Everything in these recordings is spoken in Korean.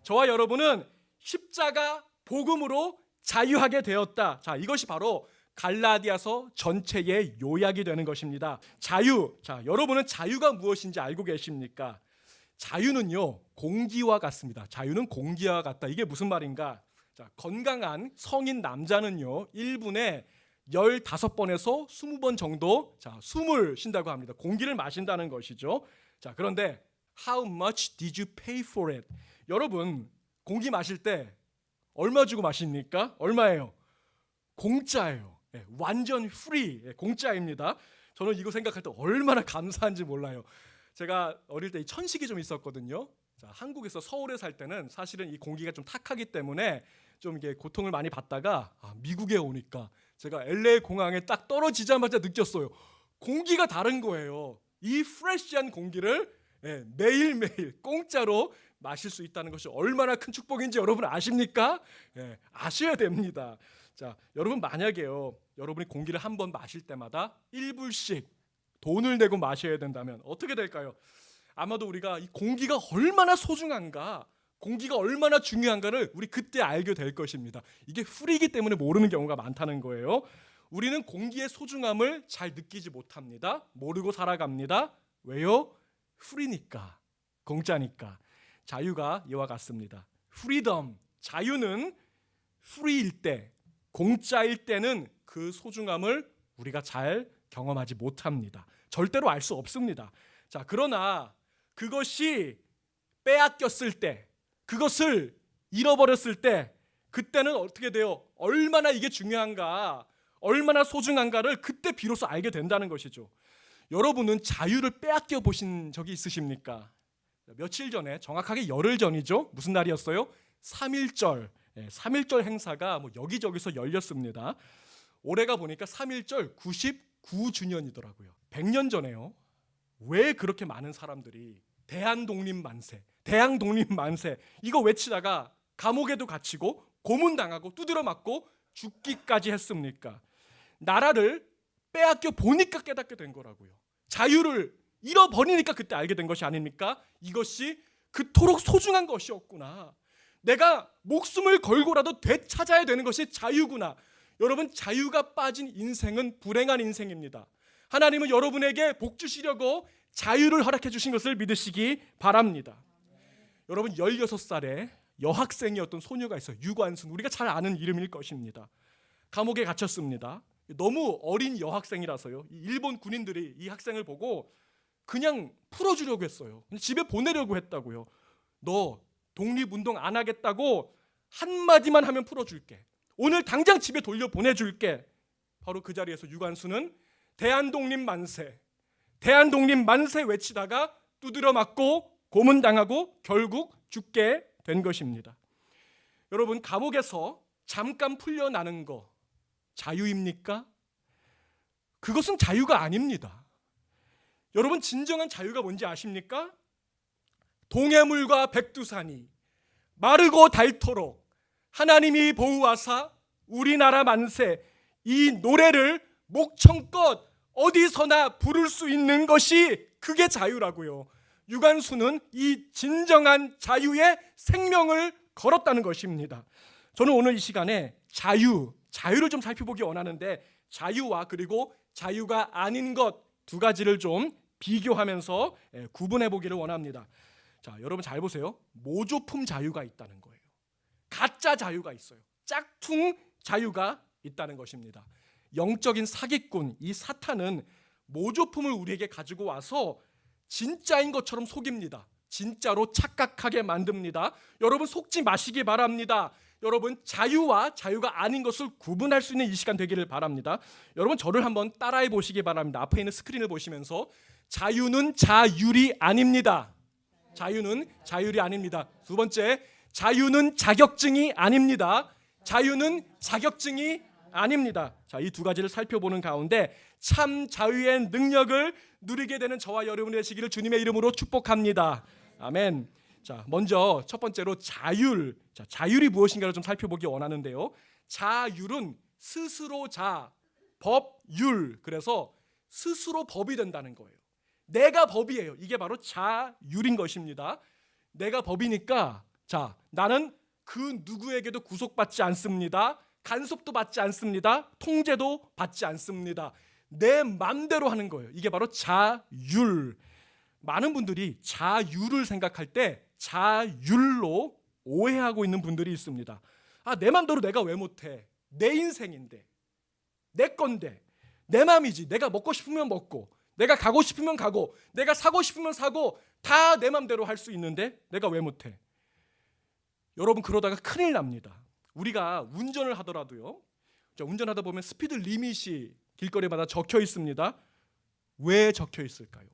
저와 여러분은 십자가 복음으로 자유하게 되었다. 자, 이것이 바로 갈라디아서 전체의 요약이 되는 것입니다. 자유. 자, 여러분은 자유가 무엇인지 알고 계십니까? 자유는요, 공기와 같습니다. 자유는 공기와 같다. 이게 무슨 말인가? 자, 건강한 성인 남자는요, 1분에 15번에서 20번 정도 숨을 쉰다고 합니다. 공기를 마신다는 것이죠. 자, 그런데 How much did you pay for it? 여러분, 공기 마실 때 얼마 주고 마십니까? 얼마예요? 공짜예요. 완전 프리, 공짜입니다. 저는 이거 생각할 때 얼마나 감사한지 몰라요. 제가 어릴 때 이 천식이 좀 있었거든요. 자, 한국에서 서울에 살 때는 사실은 이 공기가 좀 탁하기 때문에 좀 이게 고통을 많이 받다가 미국에 오니까 제가 LA 공항에 딱 떨어지자마자 느꼈어요. 공기가 다른 거예요. 이 프레시한 공기를 매일매일 공짜로 마실 수 있다는 것이 얼마나 큰 축복인지 여러분 아십니까? 아셔야 됩니다. 자, 여러분 만약에요, 여러분이 공기를 한 번 마실 때마다 1불씩 돈을 내고 마셔야 된다면 어떻게 될까요? 아마도 우리가 이 공기가 얼마나 소중한가, 공기가 얼마나 중요한가를 우리 그때 알게 될 것입니다. 이게 풀이기 때문에 모르는 경우가 많다는 거예요. 우리는 공기의 소중함을 잘 느끼지 못합니다. 모르고 살아갑니다. 왜요? 풀이니까, 공짜니까. 자유가 이와 같습니다. 프리덤, 자유는 프리일 때, 공짜일 때는 그 소중함을 우리가 잘 경험하지 못합니다. 절대로 알 수 없습니다. 자, 그러나 그것이 빼앗겼을 때, 그것을 잃어버렸을 때, 그때는 어떻게 돼요? 얼마나 이게 중요한가, 얼마나 소중한가를 그때 비로소 알게 된다는 것이죠. 여러분은 자유를 빼앗겨 보신 적이 있으십니까? 며칠 전에, 정확하게 열흘 전이죠. 무슨 날이었어요? 3.1절. 3.1절 행사가 여기저기서 열렸습니다. 올해가 보니까 3.1절 99주년이더라고요. 100년 전에요. 왜 그렇게 많은 사람들이 대한독립만세, 대한독립만세 이거 외치다가 감옥에도 갇히고 고문당하고 두드려 맞고 죽기까지 했습니까? 나라를 빼앗겨 보니까 깨닫게 된 거라고요. 자유를 잃어버리니까 그때 알게 된 것이 아닙니까? 이것이 그토록 소중한 것이었구나. 내가 목숨을 걸고라도 되찾아야 되는 것이 자유구나. 여러분, 자유가 빠진 인생은 불행한 인생입니다. 하나님은 여러분에게 복 주시려고 자유를 허락해 주신 것을 믿으시기 바랍니다. 여러분, 16살에 여학생이었던 소녀가 있어요. 유관순. 우리가 잘 아는 이름일 것입니다. 감옥에 갇혔습니다. 너무 어린 여학생이라서요, 일본 군인들이 이 학생을 보고 그냥 풀어주려고 했어요. 집에 보내려고 했다고요. 너 독립운동 안 하겠다고 한마디만 하면 풀어줄게. 오늘 당장 집에 돌려보내줄게. 바로 그 자리에서 유관순은 대한독립만세, 대한독립만세 외치다가 두드려 맞고 고문당하고 결국 죽게 된 것입니다. 여러분, 감옥에서 잠깐 풀려나는 거 자유입니까? 그것은 자유가 아닙니다. 여러분, 진정한 자유가 뭔지 아십니까? 동해물과 백두산이 마르고 닳도록 하나님이 보호하사 우리나라 만세, 이 노래를 목청껏 어디서나 부를 수 있는 것이 그게 자유라고요. 유관순은 이 진정한 자유의 생명을 걸었다는 것입니다. 저는 오늘 이 시간에 자유를 좀 살펴보기 원하는데, 자유와 그리고 자유가 아닌 것 두 가지를 좀 비교하면서 구분해 보기를 원합니다. 자, 여러분 잘 보세요. 모조품 자유가 있다는 거예요. 가짜 자유가 있어요. 짝퉁 자유가 있다는 것입니다. 영적인 사기꾼, 이 사탄은 모조품을 우리에게 가지고 와서 진짜인 것처럼 속입니다. 진짜로 착각하게 만듭니다. 여러분, 속지 마시기 바랍니다. 여러분, 자유와 자유가 아닌 것을 구분할 수 있는 이 시간 되기를 바랍니다. 여러분, 저를 한번 따라해 보시기 바랍니다. 앞에 있는 스크린을 보시면서 자유는 자율이 아닙니다. 자유는 자율이 아닙니다. 두 번째, 자유는 자격증이 아닙니다. 자유는 자격증이 아닙니다. 자, 이 두 가지를 살펴보는 가운데 참 자유의 능력을 누리게 되는 저와 여러분이 되시기를 주님의 이름으로 축복합니다. 아멘. 자, 먼저 첫 번째로 자율. 자, 자율이 무엇인가를 좀 살펴보기 원하는데요. 자율은 스스로 법율. 그래서 스스로 법이 된다는 거예요. 내가 법이에요. 이게 바로 자율인 것입니다. 내가 법이니까 자, 나는 그 누구에게도 구속받지 않습니다. 간섭도 받지 않습니다. 통제도 받지 않습니다. 내 맘대로 하는 거예요. 이게 바로 자율. 많은 분들이 자유를 생각할 때 자율로 오해하고 있는 분들이 있습니다. 아, 내 맘대로 내가 왜 못해? 내 인생인데, 내 건데, 내 맘이지. 내가 먹고 싶으면 먹고, 내가 가고 싶으면 가고, 내가 사고 싶으면 사고, 다 내 맘대로 할 수 있는데 내가 왜 못해? 여러분, 그러다가 큰일 납니다. 우리가 운전을 하더라도요, 운전하다 보면 스피드 리밋이 길거리마다 적혀 있습니다. 왜 적혀 있을까요?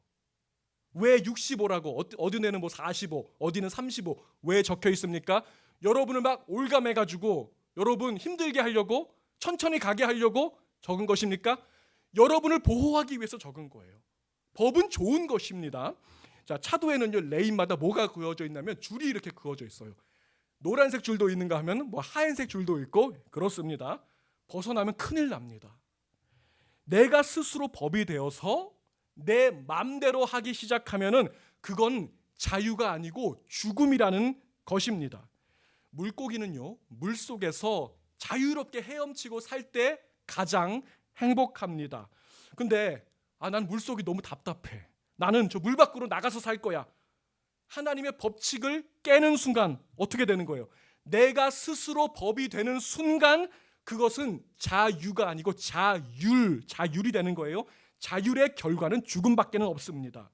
왜 65라고, 어디 내는 뭐 45, 어디는 35, 왜 적혀 있습니까? 여러분을 막 올감해가지고 여러분 힘들게 하려고, 천천히 가게 하려고 적은 것입니까? 여러분을 보호하기 위해서 적은 거예요. 법은 좋은 것입니다. 자, 차도에는요, 레인마다 뭐가 그어져 있냐면 줄이 이렇게 그어져 있어요. 노란색 줄도 있는가 하면 뭐 하얀색 줄도 있고 그렇습니다. 벗어나면 큰일 납니다. 내가 스스로 법이 되어서 내 맘대로 하기 시작하면은 그건 자유가 아니고 죽음이라는 것입니다. 물고기는요, 물속에서 자유롭게 헤엄치고 살 때 가장 행복합니다. 근데 난 물속이 너무 답답해. 나는 저 물 밖으로 나가서 살 거야. 하나님의 법칙을 깨는 순간 어떻게 되는 거예요? 내가 스스로 법이 되는 순간 그것은 자유가 아니고 자율이 되는 거예요. 자율의 결과는 죽음밖에는 없습니다.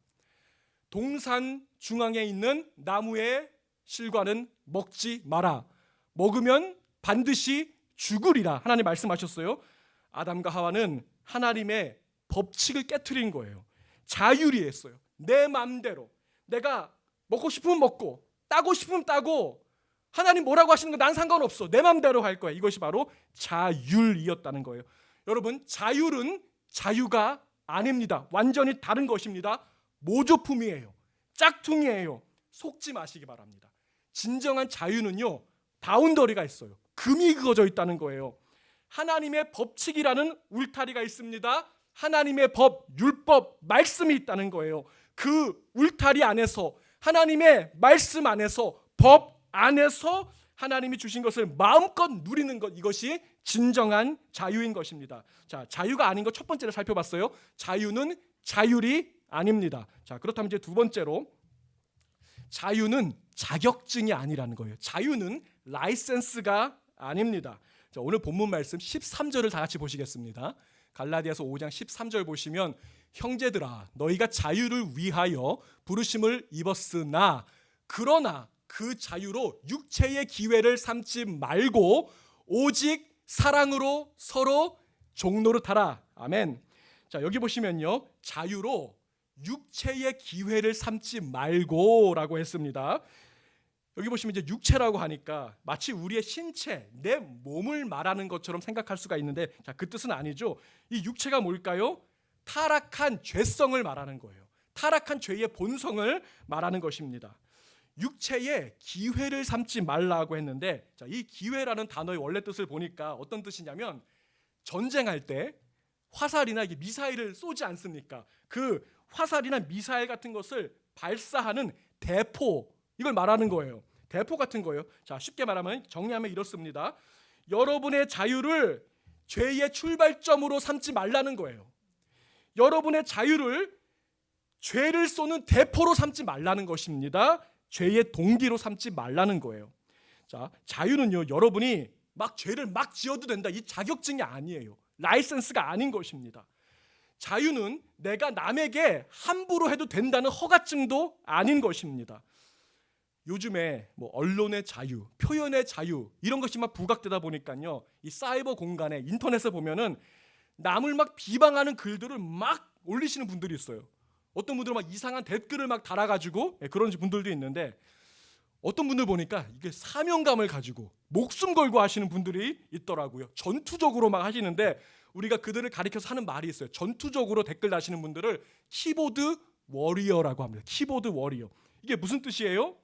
동산 중앙에 있는 나무의 실과는 먹지 마라. 먹으면 반드시 죽으리라. 하나님 말씀하셨어요. 아담과 하와는 하나님의 법칙을 깨트린 거예요. 자율이 했어요. 내 마음대로. 내가 먹고 싶으면 먹고, 따고 싶으면 따고, 하나님 뭐라고 하시는 거 난 상관없어. 내 마음대로 할 거야. 이것이 바로 자율이었다는 거예요. 여러분, 자율은 자유가 아닙니다. 완전히 다른 것입니다. 모조품이에요. 짝퉁이에요. 속지 마시기 바랍니다. 진정한 자유는요, 바운더리가 있어요. 금이 그어져 있다는 거예요. 하나님의 법칙이라는 울타리가 있습니다. 하나님의 법, 율법, 말씀이 있다는 거예요. 그 울타리 안에서, 하나님의 말씀 안에서, 법 안에서 하나님이 주신 것을 마음껏 누리는 것, 이것이 진정한 자유인 것입니다. 자, 자유가 아닌 것 첫 번째로 살펴봤어요. 자유는 자율이 아닙니다. 자, 그렇다면 이제 두 번째로, 자유는 자격증이 아니라는 거예요. 자유는 라이센스가 아닙니다. 자, 오늘 본문 말씀 13절을 다 같이 보시겠습니다. 갈라디아서 5장 13절 보시면, 형제들아 너희가 자유를 위하여 부르심을 입었으나 그러나 그 자유로 육체의 기회를 삼지 말고 오직 사랑으로 서로 종노릇하라. 아멘. 자, 여기 보시면요, 자유로 육체의 기회를 삼지 말고라고 했습니다. 여기 보시면 이제 육체라고 하니까 마치 우리의 신체, 내 몸을 말하는 것처럼 생각할 수가 있는데, 자, 그 뜻은 아니죠. 이 육체가 뭘까요? 타락한 죄성을 말하는 거예요. 타락한 죄의 본성을 말하는 것입니다. 육체의 기회를 삼지 말라고 했는데, 자, 이 기회라는 단어의 원래 뜻을 보니까 어떤 뜻이냐면, 전쟁할 때 화살이나 이게 미사일을 쏘지 않습니까? 그 화살이나 미사일 같은 것을 발사하는 대포, 이걸 말하는 거예요. 대포 같은 거예요. 자, 쉽게 말하면, 정리하면 이렇습니다. 여러분의 자유를 죄의 출발점으로 삼지 말라는 거예요. 여러분의 자유를 죄를 쏘는 대포로 삼지 말라는 것입니다. 죄의 동기로 삼지 말라는 거예요. 자, 자유는요, 여러분이 막 죄를 막 지어도 된다, 이 자격증이 아니에요. 라이센스가 아닌 것입니다. 자유는 내가 남에게 함부로 해도 된다는 허가증도 아닌 것입니다. 요즘에 뭐 언론의 자유, 표현의 자유, 이런 것이 막 부각되다 보니까요, 이 사이버 공간에, 인터넷에 보면은 남을 막 비방하는 글들을 막 올리시는 분들이 있어요. 어떤 분들은 막 이상한 댓글을 막 달아가지고, 그런 분들도 있는데, 어떤 분들 보니까 이게 사명감을 가지고 목숨 걸고 하시는 분들이 있더라고요. 전투적으로 막 하시는데, 우리가 그들을 가리켜서 하는 말이 있어요. 전투적으로 댓글 다시는 분들을 키보드 워리어라고 합니다. 키보드 워리어. 이게 무슨 뜻이에요?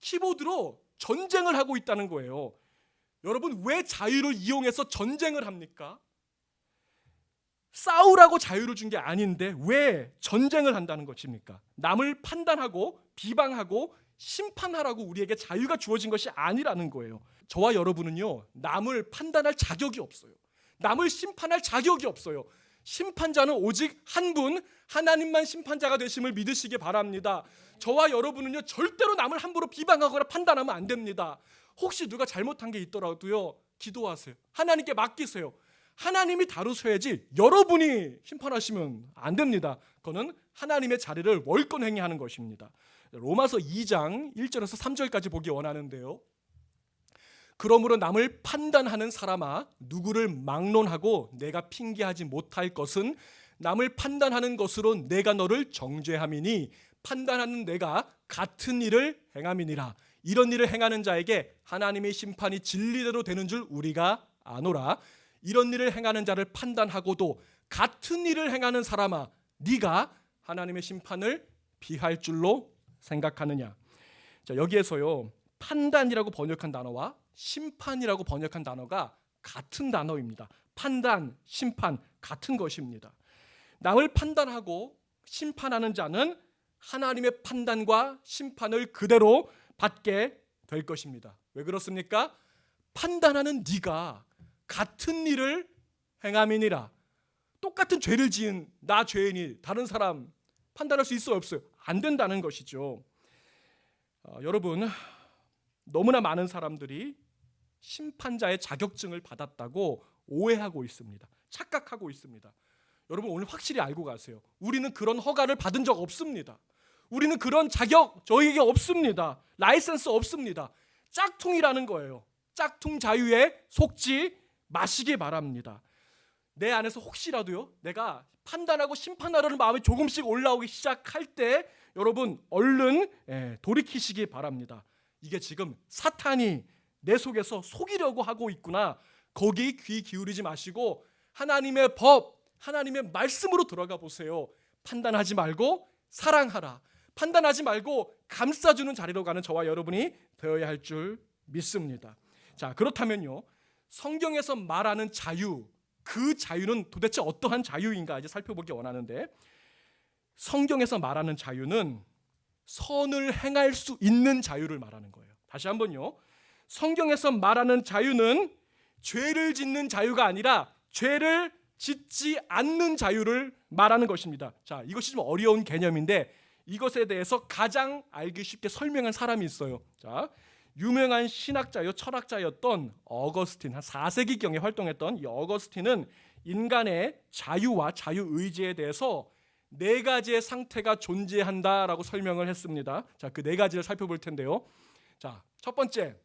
키보드로 전쟁을 하고 있다는 거예요. 여러분, 왜 자유를 이용해서 전쟁을 합니까? 싸우라고 자유를 준 게 아닌데 왜 전쟁을 한다는 것입니까? 남을 판단하고 비방하고 심판하라고 우리에게 자유가 주어진 것이 아니라는 거예요. 저와 여러분은요, 남을 판단할 자격이 없어요. 남을 심판할 자격이 없어요. 심판자는 오직 한 분, 하나님만 심판자가 되심을 믿으시기 바랍니다. 저와 여러분은요, 절대로 남을 함부로 비방하거나 판단하면 안 됩니다. 혹시 누가 잘못한 게 있더라도요, 기도하세요. 하나님께 맡기세요. 하나님이 다루셔야지 여러분이 심판하시면 안 됩니다. 그거는 하나님의 자리를 월권 행위하는 것입니다. 로마서 2장 1절에서 3절까지 보기 원하는데요. 그러므로 남을 판단하는 사람아, 누구를 막론하고 내가 핑계하지 못할 것은 남을 판단하는 것으로 내가 너를 정죄함이니 판단하는 내가 같은 일을 행함이니라. 이런 일을 행하는 자에게 하나님의 심판이 진리대로 되는 줄 우리가 아노라. 이런 일을 행하는 자를 판단하고도 같은 일을 행하는 사람아, 네가 하나님의 심판을 비할 줄로 생각하느냐. 자, 여기에서요, 판단이라고 번역한 단어와 심판이라고 번역한 단어가 같은 단어입니다. 판단, 심판 같은 것입니다. 남을 판단하고 심판하는 자는 하나님의 판단과 심판을 그대로 받게 될 것입니다. 왜 그렇습니까? 판단하는 네가 같은 일을 행함이니라. 똑같은 죄를 지은 나 죄인이 다른 사람 판단할 수 있어요, 없어요? 안 된다는 것이죠. 여러분, 너무나 많은 사람들이 심판자의 자격증을 받았다고 오해하고 있습니다. 착각하고 있습니다. 여러분, 오늘 확실히 알고 가세요. 우리는 그런 허가를 받은 적 없습니다. 우리는 그런 자격 저희에게 없습니다. 라이센스 없습니다. 짝퉁이라는 거예요. 짝퉁 자유에 속지 마시기 바랍니다. 내 안에서 혹시라도요, 내가 판단하고 심판하려는 마음이 조금씩 올라오기 시작할 때 여러분 얼른 돌이키시기 바랍니다. 이게 지금 사탄이 내 속에서 속이려고 하고 있구나. 거기에 귀 기울이지 마시고 하나님의 법, 하나님의 말씀으로 들어가 보세요. 판단하지 말고 사랑하라. 판단하지 말고 감싸주는 자리로 가는 저와 여러분이 되어야 할 줄 믿습니다. 자, 그렇다면요, 성경에서 말하는 자유, 그 자유는 도대체 어떠한 자유인가 이제 살펴보기 원하는데, 성경에서 말하는 자유는 선을 행할 수 있는 자유를 말하는 거예요. 다시 한번요, 성경에서 말하는 자유는 죄를 짓는 자유가 아니라 죄를 짓지 않는 자유를 말하는 것입니다. 자, 이것이 좀 어려운 개념인데 이것에 대해서 가장 알기 쉽게 설명한 사람이 있어요. 자, 유명한 신학자요, 철학자였던 어거스틴, 한 4세기경에 활동했던 이 어거스틴은 인간의 자유와 자유의지에 대해서 네 가지의 상태가 존재한다라고 설명을 했습니다. 자, 그 네 가지를 살펴볼 텐데요. 자, 첫 번째,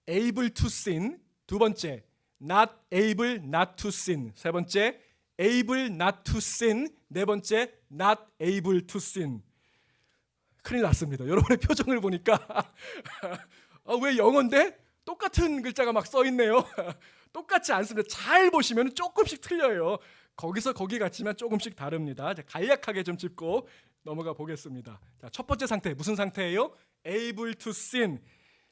able to sin. 두 번째, not able not to sin. 세 번째, able not to sin. 네 번째, not able to sin. 큰일 났습니다. 여러분의 표정을 보니까 왜 영어인데 똑같은 글자가 막 써 있네요. 똑같지 않습니다. 잘 보시면 조금씩 틀려요. 거기서 거기 같지만 조금씩 다릅니다. 간략하게 좀 짚고 넘어가 보겠습니다. 자, 첫 번째 상태, 무슨 상태예요? able to sin.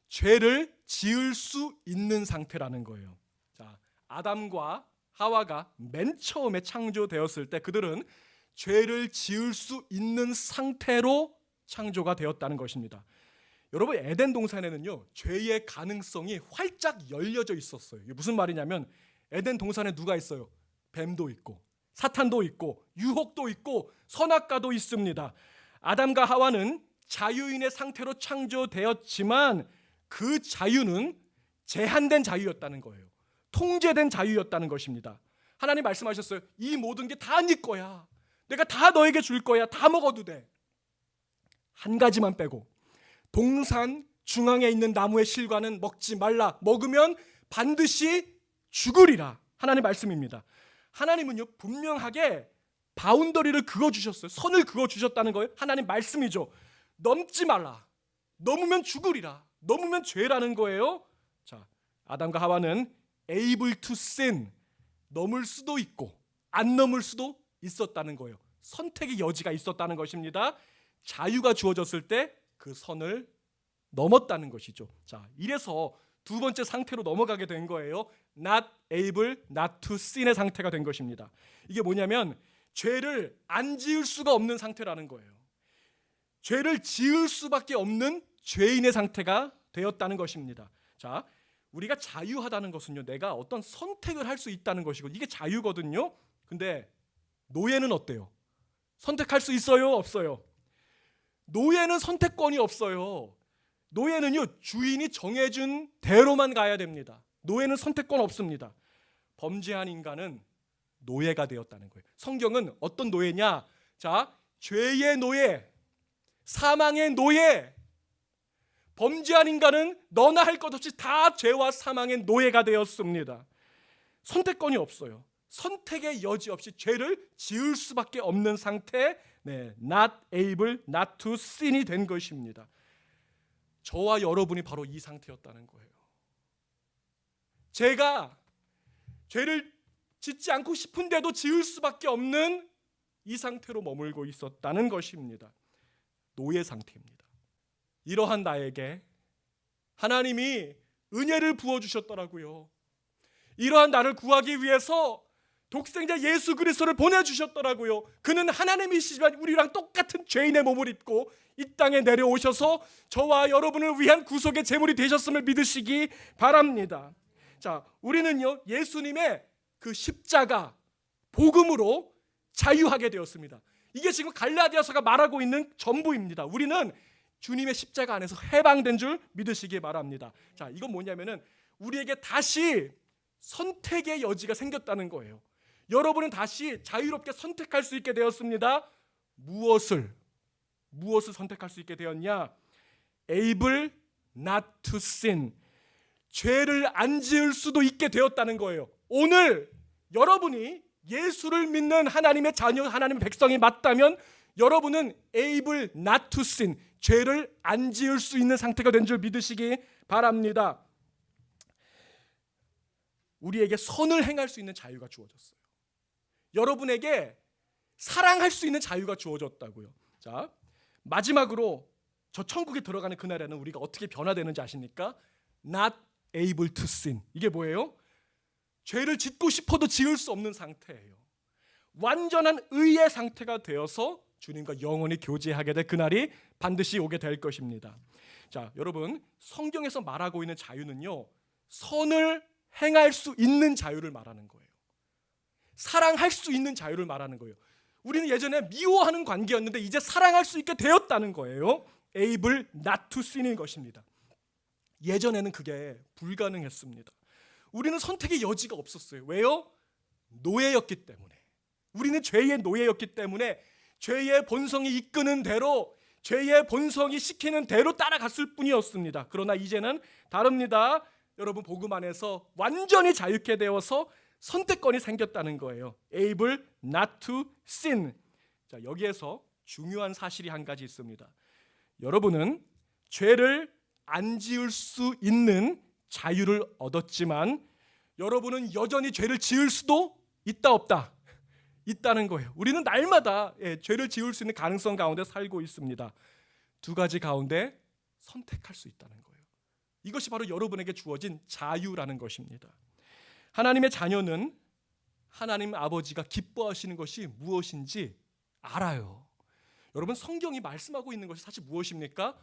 죄를 지을 수 있는 상태라는 거예요. 자, 아담과 하와가 맨 처음에 창조되었을 때 그들은 죄를 지을 수 있는 상태로 창조가 되었다는 것입니다. 여러분, 에덴 동산에는요, 죄의 가능성이 활짝 열려져 있었어요. 이게 무슨 말이냐면 에덴 동산에 누가 있어요? 뱀도 있고 사탄도 있고 유혹도 있고 선악과도 있습니다. 아담과 하와는 자유인의 상태로 창조되었지만 그 자유는 제한된 자유였다는 거예요. 통제된 자유였다는 것입니다. 하나님 말씀하셨어요. 이 모든 게 다 네 거야. 내가 다 너에게 줄 거야. 다 먹어도 돼. 한 가지만 빼고 동산 중앙에 있는 나무의 실과는 먹지 말라. 먹으면 반드시 죽으리라. 하나님의 말씀입니다. 하나님은요, 분명하게 바운더리를 그어주셨어요. 선을 그어주셨다는 거예요. 하나님 말씀이죠. 넘지 말라. 넘으면 죽으리라. 넘으면 죄라는 거예요. 자, 아담과 하와는 able to sin, 넘을 수도 있고 안 넘을 수도 있었다는 거예요. 선택의 여지가 있었다는 것입니다. 자유가 주어졌을 때 그 선을 넘었다는 것이죠. 자, 이래서 두 번째 상태로 넘어가게 된 거예요. not able not to sin의 상태가 된 것입니다. 이게 뭐냐면 죄를 안 지을 수가 없는 상태라는 거예요. 죄를 지을 수밖에 없는 죄인의 상태가 되었다는 것입니다. 자, 우리가 자유하다는 것은요, 내가 어떤 선택을 할 수 있다는 것이고, 이게 자유거든요. 근데 노예는 어때요? 선택할 수 있어요, 없어요? 노예는 선택권이 없어요. 노예는요, 주인이 정해준 대로만 가야 됩니다. 노예는 선택권 없습니다. 범죄한 인간은 노예가 되었다는 거예요. 성경은 어떤 노예냐? 자, 죄의 노예, 사망의 노예. 범죄한 인간은 너나 할 것 없이 다 죄와 사망의 노예가 되었습니다. 선택권이 없어요. 선택의 여지 없이 죄를 지을 수밖에 없는 상태, not able not to sin이 된 것입니다. 저와 여러분이 바로 이 상태였다는 거예요. 제가 죄를 짓지 않고 싶은데도 지을 수밖에 없는 이 상태로 머물고 있었다는 것입니다. 노예 상태입니다. 이러한 나에게 하나님이 은혜를 부어주셨더라고요. 이러한 나를 구하기 위해서 독생자 예수 그리스도를 보내주셨더라고요. 그는 하나님이시지만 우리랑 똑같은 죄인의 몸을 입고 이 땅에 내려오셔서 저와 여러분을 위한 구속의 제물이 되셨음을 믿으시기 바랍니다. 자, 우리는요, 예수님의 그 십자가 복음으로 자유하게 되었습니다. 이게 지금 갈라디아서가 말하고 있는 전부입니다. 우리는 주님의 십자가 안에서 해방된 줄 믿으시기 바랍니다. 자, 이건 뭐냐면은 우리에게 다시 선택의 여지가 생겼다는 거예요. 여러분은 다시 자유롭게 선택할 수 있게 되었습니다. 무엇을 선택할 수 있게 되었냐? able not to sin. 죄를 안 지을 수도 있게 되었다는 거예요. 오늘 여러분이 예수를 믿는 하나님의 자녀, 하나님의 백성이 맞다면 여러분은 able not to sin, 죄를 안 지을 수 있는 상태가 된 줄 믿으시기 바랍니다. 우리에게 선을 행할 수 있는 자유가 주어졌어요. 여러분에게 사랑할 수 있는 자유가 주어졌다고요. 자, 마지막으로 저 천국에 들어가는 그날에는 우리가 어떻게 변화되는지 아십니까? Not able to sin. 이게 뭐예요? 죄를 짓고 싶어도 지을 수 없는 상태예요. 완전한 의의 상태가 되어서 주님과 영원히 교제하게 될 그날이 반드시 오게 될 것입니다. 자, 여러분, 성경에서 말하고 있는 자유는요, 선을 행할 수 있는 자유를 말하는 거예요. 사랑할 수 있는 자유를 말하는 거예요. 우리는 예전에 미워하는 관계였는데 이제 사랑할 수 있게 되었다는 거예요. able not to sin인 것입니다. 예전에는 그게 불가능했습니다. 우리는 선택의 여지가 없었어요. 왜요? 노예였기 때문에. 우리는 죄의 노예였기 때문에 죄의 본성이 이끄는 대로, 죄의 본성이 시키는 대로 따라갔을 뿐이었습니다. 그러나 이제는 다릅니다. 여러분, 복음 안에서 완전히 자유케 되어서 선택권이 생겼다는 거예요. able not to sin. 자, 여기에서 중요한 사실이 한 가지 있습니다. 여러분은 죄를 안 지을 수 있는 자유를 얻었지만 여러분은 여전히 죄를 지을 수도 있다 없다? 있다는 거예요. 우리는 날마다 죄를 지을 수 있는 가능성 가운데 살고 있습니다. 두 가지 가운데 선택할 수 있다는 거예요. 이것이 바로 여러분에게 주어진 자유라는 것입니다. 하나님의 자녀는 하나님 아버지가 기뻐하시는 것이 무엇인지 알아요. 여러분, 성경이 말씀하고 있는 것이 사실 무엇입니까?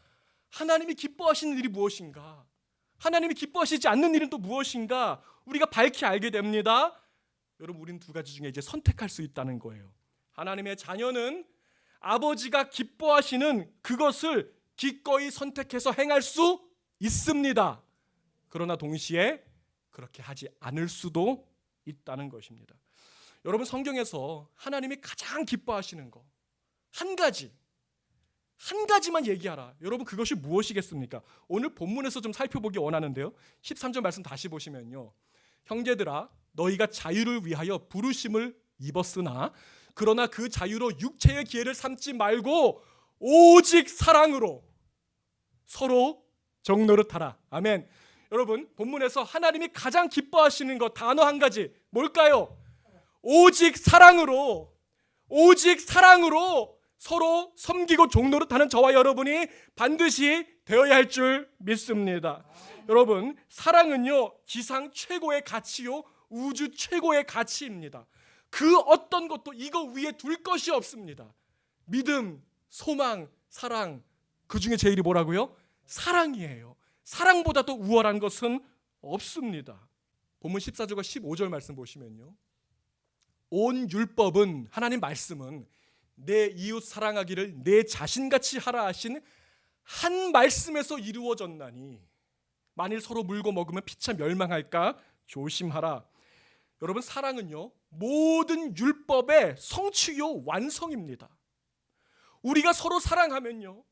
하나님이 기뻐하시는 일이 무엇인가? 하나님이 기뻐하시지 않는 일은 또 무엇인가? 우리가 밝히 알게 됩니다. 여러분, 우리는 두 가지 중에 이제 선택할 수 있다는 거예요. 하나님의 자녀는 아버지가 기뻐하시는 그것을 기꺼이 선택해서 행할 수 있습니다. 그러나 동시에 그렇게 하지 않을 수도 있다는 것입니다. 여러분, 성경에서 하나님이 가장 기뻐하시는 거 한 가지만 얘기하라. 여러분, 그것이 무엇이겠습니까? 오늘 본문에서 좀 살펴보기 원하는데요. 13절 말씀 다시 보시면요. 형제들아, 너희가 자유를 위하여 부르심을 입었으나 그러나 그 자유로 육체의 기회를 삼지 말고 오직 사랑으로 서로 적노릇하라. 아멘. 여러분, 본문에서 하나님이 가장 기뻐하시는 것 단어 한 가지 뭘까요? 오직 사랑으로 서로 섬기고 종노릇하는 저와 여러분이 반드시 되어야 할 줄 믿습니다. 여러분, 사랑은요, 지상 최고의 가치요, 우주 최고의 가치입니다. 그 어떤 것도 이거 위에 둘 것이 없습니다. 믿음, 소망, 사랑, 그 중에 제일이 뭐라고요? 사랑이에요. 사랑보다 더 우월한 것은 없습니다. 본문 14절과 15절 말씀 보시면요, 온 율법은, 하나님 말씀은 내 이웃 사랑하기를 내 자신같이 하라 하신 한 말씀에서 이루어졌나니 만일 서로 물고 먹으면 피차 멸망할까 조심하라. 여러분, 사랑은요 모든 율법의 성취요 완성입니다. 우리가 서로 사랑하면요,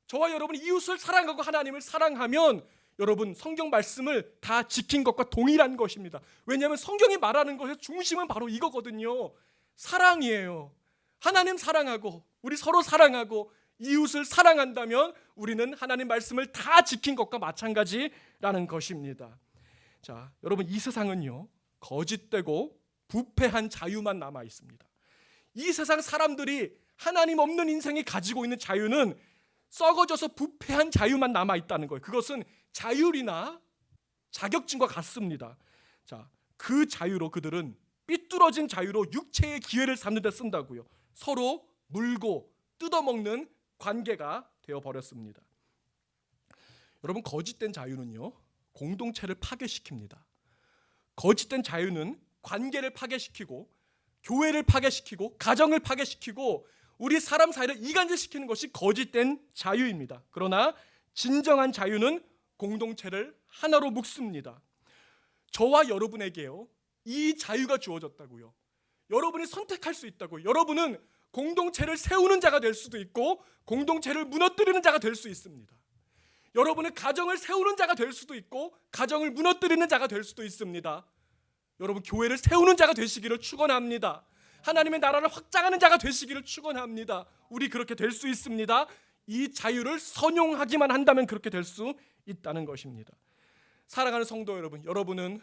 저와 여러분이 이웃을 사랑하고 하나님을 사랑하면 여러분 성경 말씀을 다 지킨 것과 동일한 것입니다. 왜냐하면 성경이 말하는 것의 중심은 바로 이거거든요. 사랑이에요. 하나님 사랑하고 우리 서로 사랑하고 이웃을 사랑한다면 우리는 하나님 말씀을 다 지킨 것과 마찬가지라는 것입니다. 자, 여러분, 이 세상은요 거짓되고 부패한 자유만 남아 있습니다. 이 세상 사람들이 하나님 없는 인생이 가지고 있는 자유는 썩어져서 부패한 자유만 남아 있다는 거예요. 그것은 자율이나 자격증과 같습니다. 자, 그 자유로 그들은 삐뚤어진 자유로 육체의 기회를 삼는 데 쓴다고요. 서로 물고 뜯어먹는 관계가 되어버렸습니다. 여러분, 거짓된 자유는요 공동체를 파괴시킵니다. 거짓된 자유는 관계를 파괴시키고 교회를 파괴시키고 가정을 파괴시키고 우리 사람 사이를 이간질시키는 것이 거짓된 자유입니다. 그러나 진정한 자유는 공동체를 하나로 묶습니다. 저와 여러분에게요 이 자유가 주어졌다고요. 여러분이 선택할 수 있다고요. 여러분은 공동체를 세우는 자가 될 수도 있고 공동체를 무너뜨리는 자가 될 수 있습니다. 여러분은 가정을 세우는 자가 될 수도 있고 가정을 무너뜨리는 자가 될 수도 있습니다. 여러분, 교회를 세우는 자가 되시기를 축원합니다. 하나님의 나라를 확장하는 자가 되시기를 축원합니다. 우리 그렇게 될 수 있습니다. 이 자유를 선용하기만 한다면 그렇게 될 수 있다는 것입니다. 사랑하는 성도 여러분, 여러분은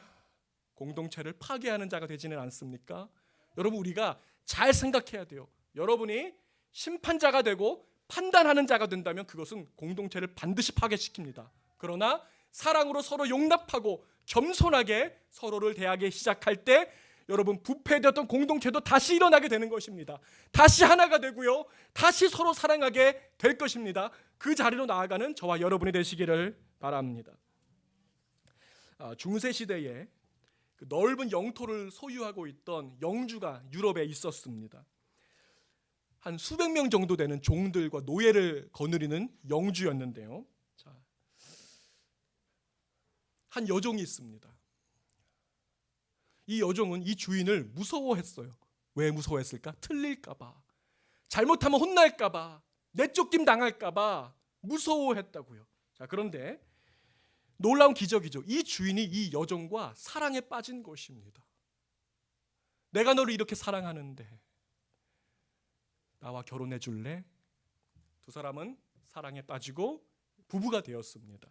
공동체를 파괴하는 자가 되지는 않습니까? 여러분, 우리가 잘 생각해야 돼요. 여러분이 심판자가 되고 판단하는 자가 된다면 그것은 공동체를 반드시 파괴시킵니다. 그러나 사랑으로 서로 용납하고 겸손하게 서로를 대하기 시작할 때 여러분, 부패되었던 공동체도 다시 일어나게 되는 것입니다. 다시 하나가 되고요, 다시 서로 사랑하게 될 것입니다. 그 자리로 나아가는 저와 여러분이 되시기를 바랍니다. 중세 시대에 그 넓은 영토를 소유하고 있던 영주가 유럽에 있었습니다. 한 수백 명 정도 되는 종들과 노예를 거느리는 영주였는데요, 한 여종이 있습니다. 이 여종은 이 주인을 무서워했어요. 왜 무서워했을까? 틀릴까봐, 잘못하면 혼날까봐, 내쫓김 당할까봐 무서워했다고요. 자, 그런데 놀라운 기적이죠. 이 주인이 이 여종과 사랑에 빠진 것입니다. 내가 너를 이렇게 사랑하는데 나와 결혼해 줄래? 두 사람은 사랑에 빠지고 부부가 되었습니다.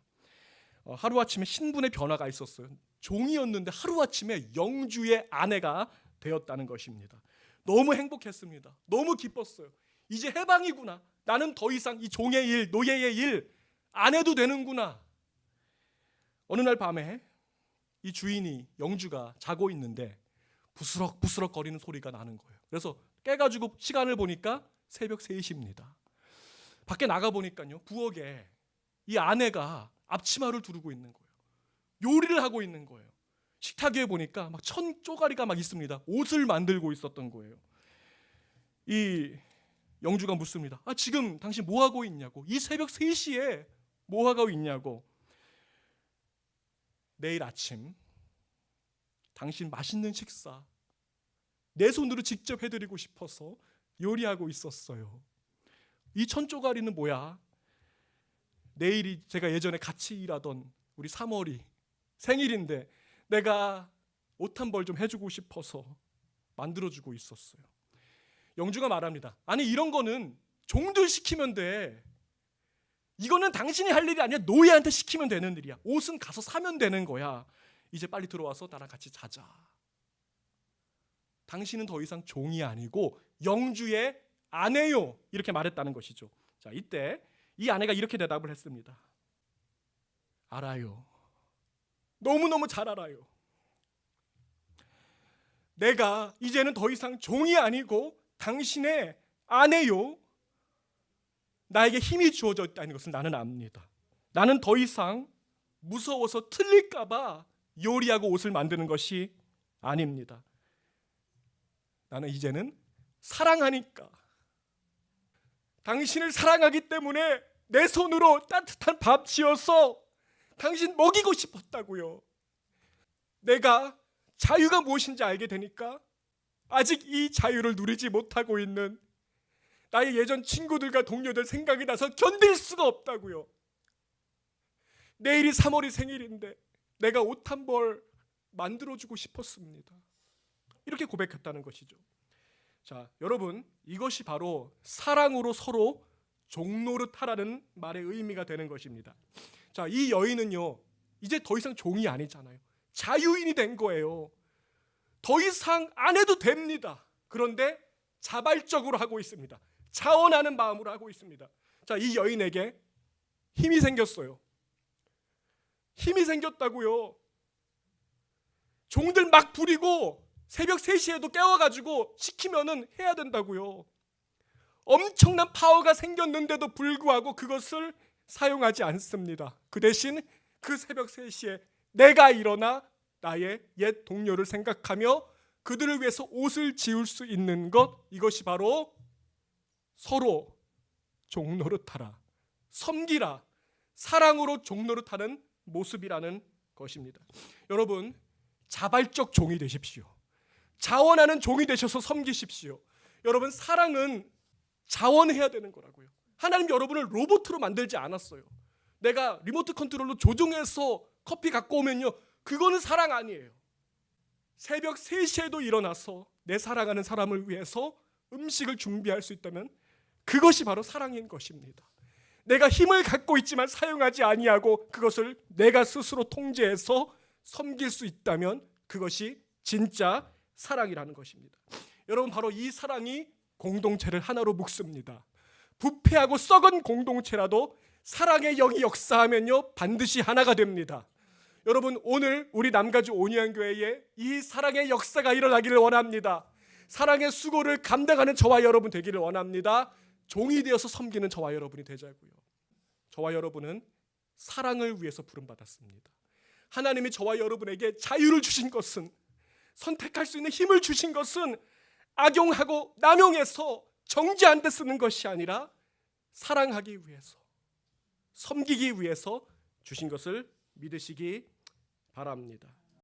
하루아침에 신분의 변화가 있었어요. 종이었는데 하루아침에 영주의 아내가 되었다는 것입니다. 너무 행복했습니다. 너무 기뻤어요. 이제 해방이구나. 나는 더 이상 이 종의 일, 노예의 일 안 해도 되는구나. 어느 날 밤에 이 주인이, 영주가 자고 있는데 부스럭부스럭 거리는 소리가 나는 거예요. 그래서 깨가지고 시간을 보니까 새벽 3시입니다. 밖에 나가보니까요, 부엌에 이 아내가 앞치마를 두르고 있는 거예요. 요리를 하고 있는 거예요. 식탁 위에 보니까 막 천 쪼가리가 막 있습니다. 옷을 만들고 있었던 거예요. 이 영주가 묻습니다. 지금 당신 뭐 하고 있냐고. 이 새벽 3시에 뭐 하고 있냐고. 내일 아침 당신 맛있는 식사 내 손으로 직접 해드리고 싶어서 요리하고 있었어요. 이 천 쪼가리는 뭐야? 내일이 제가 예전에 같이 일하던 우리 사월이 생일인데 내가 옷 한 벌 좀 해주고 싶어서 만들어주고 있었어요. 영주가 말합니다. 아니, 이런 거는 종들 시키면 돼. 이거는 당신이 할 일이 아니야. 노예한테 시키면 되는 일이야. 옷은 가서 사면 되는 거야. 이제 빨리 들어와서 나랑 같이 자자. 당신은 더 이상 종이 아니고 영주의 아내요. 이렇게 말했다는 것이죠. 자, 이때 이 아내가 이렇게 대답을 했습니다. 알아요. 너무너무 잘 알아요. 내가 이제는 더 이상 종이 아니고 당신의 아내요. 나에게 힘이 주어져 있다는 것을 나는 압니다. 나는 더 이상 무서워서 틀릴까 봐 요리하고 옷을 만드는 것이 아닙니다. 나는 이제는 사랑하니까, 당신을 사랑하기 때문에 내 손으로 따뜻한 밥 지어서 당신 먹이고 싶었다고요. 내가 자유가 무엇인지 알게 되니까 아직 이 자유를 누리지 못하고 있는 나의 예전 친구들과 동료들 생각이 나서 견딜 수가 없다고요. 내일이 3월이 생일인데 내가 옷 한 벌 만들어주고 싶었습니다. 이렇게 고백했다는 것이죠. 자, 여러분, 이것이 바로 사랑으로 서로 종노릇하라는 말의 의미가 되는 것입니다. 자, 이 여인은요, 이제 더 이상 종이 아니잖아요. 자유인이 된 거예요. 더 이상 안 해도 됩니다. 그런데 자발적으로 하고 있습니다. 자원하는 마음으로 하고 있습니다. 자, 이 여인에게 힘이 생겼어요. 힘이 생겼다고요. 종들 막 부리고 새벽 3시에도 깨워가지고 시키면은 해야 된다고요. 엄청난 파워가 생겼는데도 불구하고 그것을 사용하지 않습니다. 그 대신 그 새벽 3시에 내가 일어나 나의 옛 동료를 생각하며 그들을 위해서 옷을 지을 수 있는 것, 이것이 바로 서로 종노릇하라, 섬기라, 사랑으로 종노릇하는 모습이라는 것입니다. 여러분, 자발적 종이 되십시오. 자원하는 종이 되셔서 섬기십시오. 여러분, 사랑은 자원해야 되는 거라고요. 하나님 여러분을 로봇으로 만들지 않았어요. 내가 리모트 컨트롤로 조종해서 커피 갖고 오면요, 그거는 사랑 아니에요. 새벽 3시에도 일어나서 내 사랑하는 사람을 위해서 음식을 준비할 수 있다면 그것이 바로 사랑인 것입니다. 내가 힘을 갖고 있지만 사용하지 아니하고 그것을 내가 스스로 통제해서 섬길 수 있다면 그것이 진짜 사랑이라는 것입니다. 여러분, 바로 이 사랑이 공동체를 하나로 묶습니다. 부패하고 썩은 공동체라도 사랑의 영이 역사하면요, 반드시 하나가 됩니다. 여러분, 오늘 우리 남가주 온유한교회에 이 사랑의 역사가 일어나기를 원합니다. 사랑의 수고를 감당하는 저와 여러분 되기를 원합니다. 종이 되어서 섬기는 저와 여러분이 되자고요. 저와 여러분은 사랑을 위해서 부름받았습니다. 하나님이 저와 여러분에게 자유를 주신 것은, 선택할 수 있는 힘을 주신 것은 악용하고 남용해서 정죄한 데 쓰는 것이 아니라 사랑하기 위해서, 섬기기 위해서 주신 것을 믿으시기 바랍니다.